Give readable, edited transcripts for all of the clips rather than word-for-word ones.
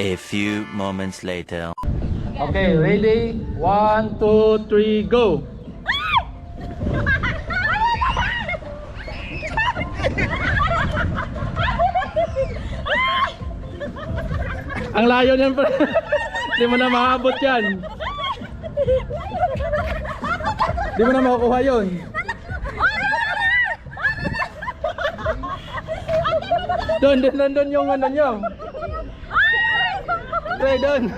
A few moments later. Okay, ready? 1, 2, 3, go! Ang layo niyan pa. Hindi mo na maabot yan. Hindi mo na makukuha yun. Doon yung ano nyo. Pre, doon.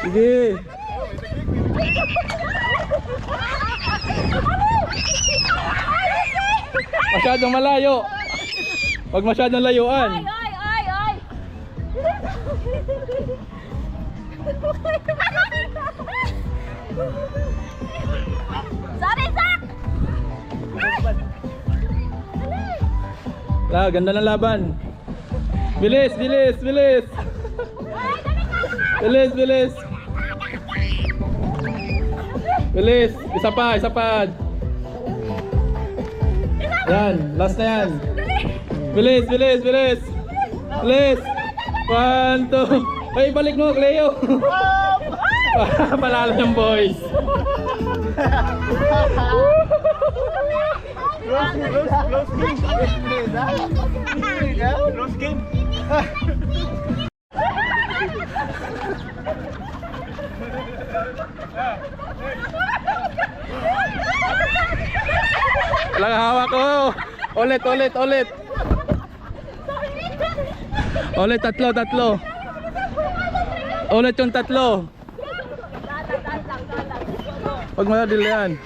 Sige. Masyadong malayo. Huwag masyadong layuan. Sorry, Zach! Ganda ng laban. Bilis, bilis, bilis. Bilis, bilis. Bilis, isa pa, isa pa. Yan, last na yan. Bilis, bilis, bilis. Bilis. 1, 2. Ay, balik mo, Cleo. Palalo yung boys. Close game. Walang hawak ko. Ulit, ulit, ulit. Ulit, tatlo. Ulit yung tatlo. Huwag mo na yan.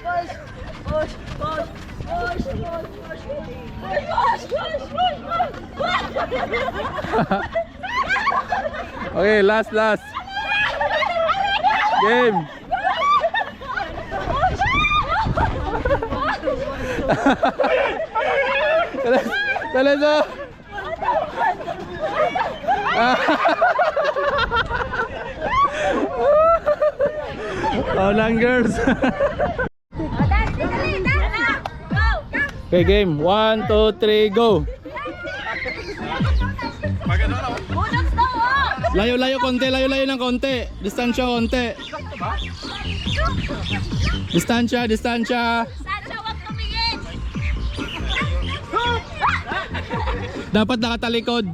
Okay, last. Game. Talaga. Oh, lang girls. Okay, game. 1, 2, 3, go. Layo-layo konti, layo-layo ng konti. Distansya konti. Distansya. Dapat nakatalikod.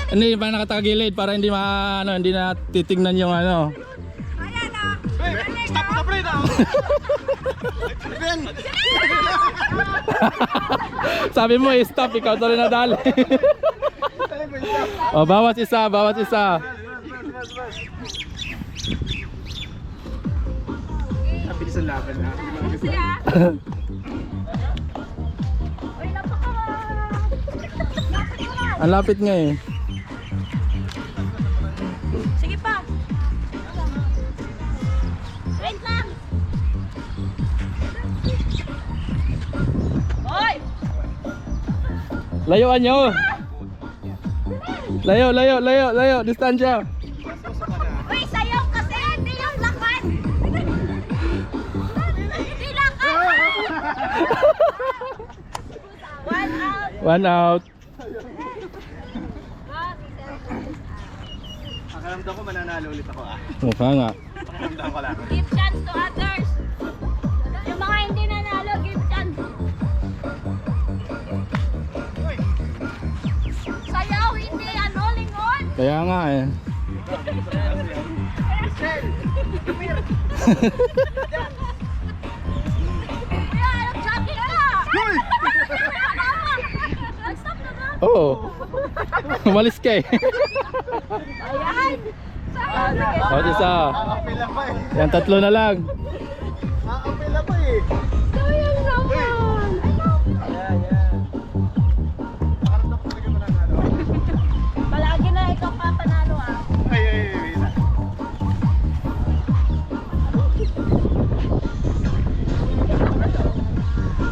Hindi pa nakatagilid para hindi hindi na titingnan yung ano. Stop na pre. Sabi mo stop, ikaw tuloy na dali. Oh, bawas isa. Bilis ang laban na. Ang lapit nga eh. Sige pa. Wait lang. Hoy! Layuan nyo. Layo. Distansya. Uy, sayaw kasi. Hindi yung lakad. Hindi lakad. 1 1 out. out. Nakaramdam ko mananalo ulit ako Mukha nga. Nakaramdam ko lang. Give chance to others. Yung mga hindi nanalo, give chance. Sayaw, hindi lingon. Kaya nga eh. Kaya, nag-jogging ka. Nag-stop na ba? Oo. Umalis ka eh. Ayan. Sige. O, isa. Akapila pa eh. Yan, tatlo na lang. Akapila pa eh. Sayang naman. Nakaramdam ko talaga mananalo. Palagi na ikaw papanalo Ay.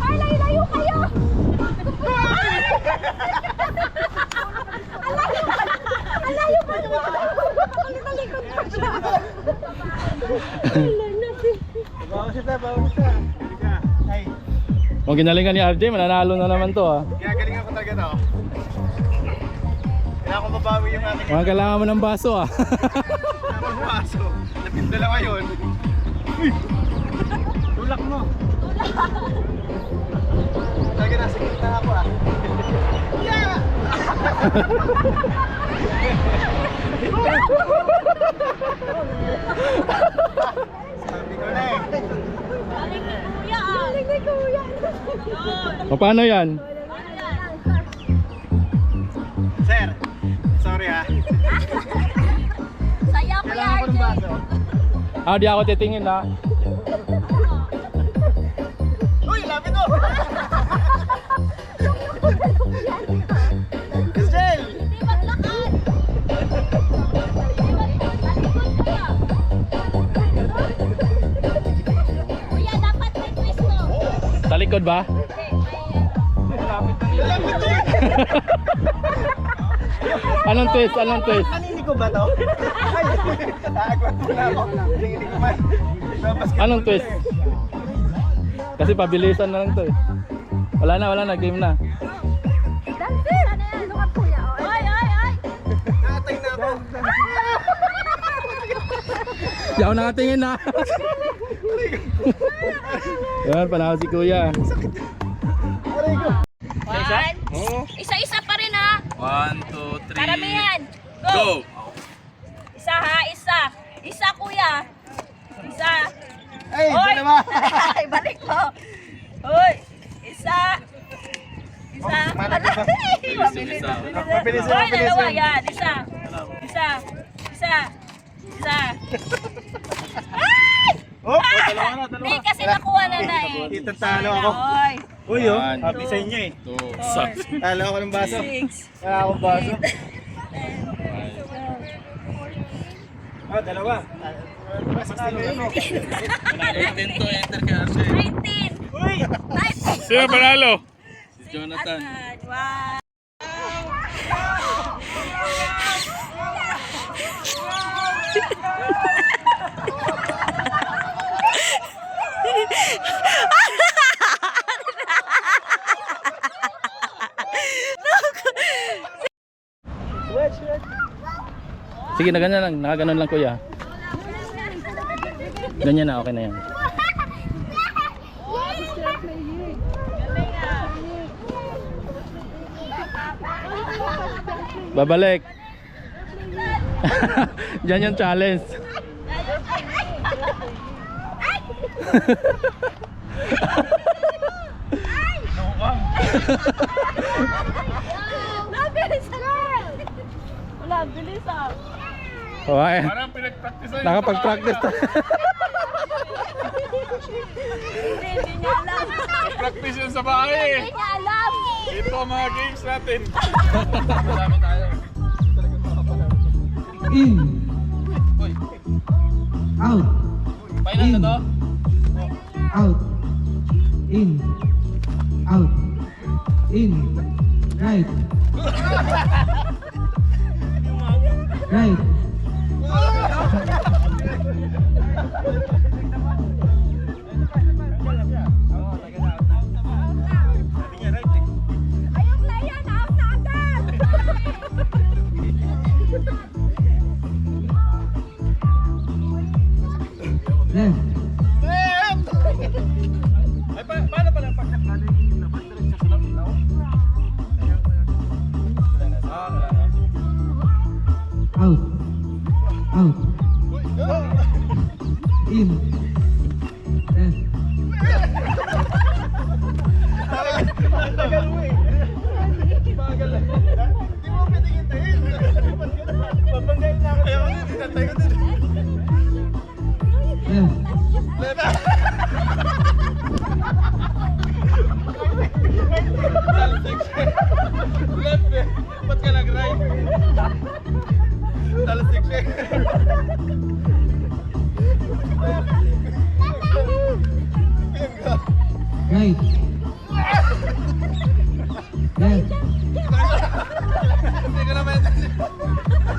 Ay, layo kayo. Alayo pa. Bawas kita, bawas kita. Ay, Kung ginalingan ni RJ, mananalo na naman to ah. ginagalingan ko talaga to. Kailangan ko mabawi yung aking Mga kailangan mo ng baso ah. baso. Napindalawa yun. Uy! Tulak mo. Talaga nasa gitna ako ah. Yeah! Sabi ko na eh. Galing ni Kuya ah. Galing ni Kuya. Yun. O, paano yan? Ano yan? Sir, sorry ah. Saya ko Kailangan ko yan, ng baso. Ah, di ako titingin ah. Uy, lapit mo! Giselle! Hindi maglakad. Hindi maglakad. Kuya, dapat may twist mo. Talikod ba? Lapit mo eh! Anong twist? Anong twist? Kanini ko ba to? Ay! Naagwat mo na ako. Hindi ko man. Anong twist? Kasi pabilisan na lang to eh. Wala na, game na. Dancer! Ano yan? Lukat Kuya. Oy, oy, oy. Nakatay na ako. Di ako nakatingin na. Yan, panahon si Kuya. Aray ko. Isa-isa pa rin ha. 1, 2, 3. Karamihan. Go. Isa ha, isa. Isa Kuya. Isa. Ay, dalawa. Ay, balik mo. Hoy. Isa. Isa. Malaki ba? Mabilis. Mabilis, Hoy, mabilis dalawa yun. yan. Isa. Isa. Isa. Isa. Ay! Oh, dalawa na, dalawa. Hindi kasi nakuha na na eh. Itatalo ako. Hoy. Uy, oh. One, Happy sa inyo eh. 2, Talo ako ng baso. 6. Wala akong baso. Ah, dalawa. 18 to enter kay RJ. 19. Uy! 19. Sino panalo? Si Jonathan. Wow. Sige na ganyan lang, nakaganon lang Kuya. Ganyan na, okay na yan. Babalik. Diyan yung challenge. Nabilis na. Wala, bilis ah. Okay. Parang pinag-practice na Nakapag-practice ta. Hindi niya alam. practice yun sa bahay. Hindi niya alam. Ito ang mga games natin. In. Out. Final na to? Out. In. Out. In. Right. Right. Ayok na yan. Out na agad. Left. Ay, paano pala pagkat natin yung labas na rin sa sulap? Out. Out. In. Left. Tagal mo eh. Bagal lang. Hindi mo pwede hintayin. Babanggayin na ako. Kaya ako din, tatay ko din. Left. Left eh. Ba't ka nag-right? Talasik siya. Right. Left. Hindi ko naman.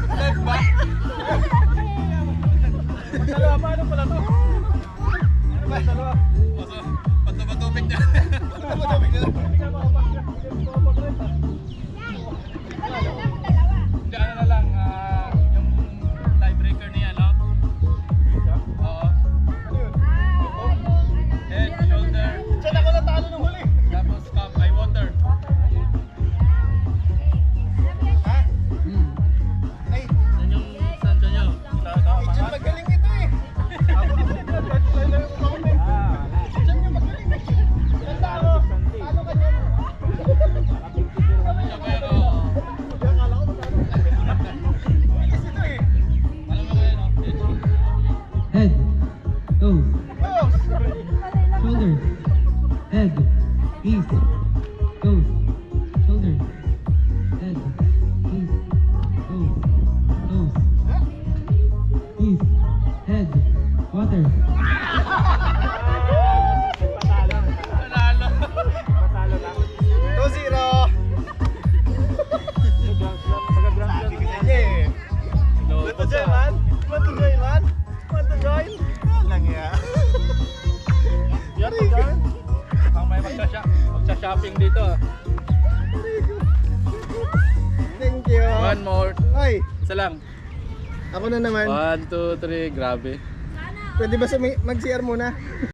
Left ba? Dalawa, paano pala to? Want to join, man? Want to join, man? Want to join? Lang ya. Yan po dyan. Ang may magsha-shopping dito. Thank you. One more. Ay, Isa lang. ako na naman. 1, 2, 3. Grabe. Pwede ba mag-CR muna?